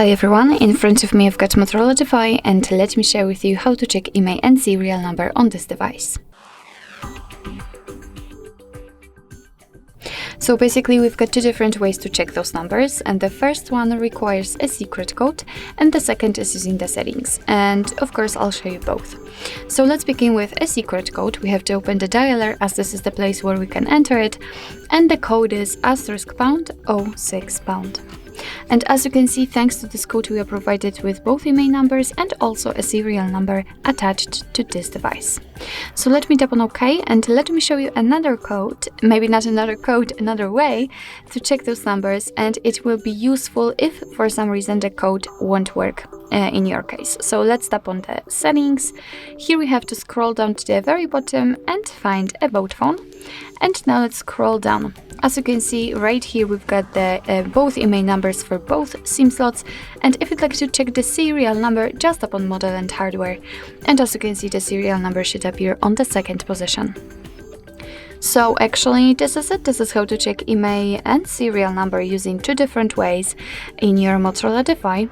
Hi everyone, in front of me I've got MOTOROLA Defy, and let me share with you how to check IMEI and serial number on this device. So basically we've got two different ways to check those numbers, and the first one requires a secret code and the second is using the settings, and of course I'll show you both. So let's begin with a secret code. We have to open the dialer as this is the place where we can enter it, and the code is *#06#. And as you can see, thanks to this code we are provided with both IMEI numbers and also a serial number attached to this device. So let me tap on OK and let me show you another code, maybe not another code, another way to check those numbers, and it will be useful if for some reason the code won't work in your case. So let's tap on the settings. Here we have to scroll down to the very bottom and find About Phone. And now let's scroll down. As you can see right here we've got the both IMEI numbers for both SIM slots, and if you'd like to check the serial number, just tap on Model and Hardware, and as you can see the serial number should appear on the second position. So actually this is it. This is how to check IMEI and serial number using two different ways in your MOTOROLA Defy.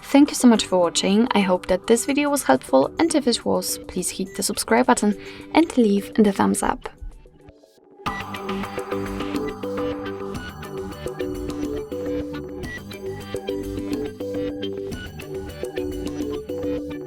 Thank you so much for watching. I hope that this video was helpful, and if it was, please hit the subscribe button and leave the thumbs up.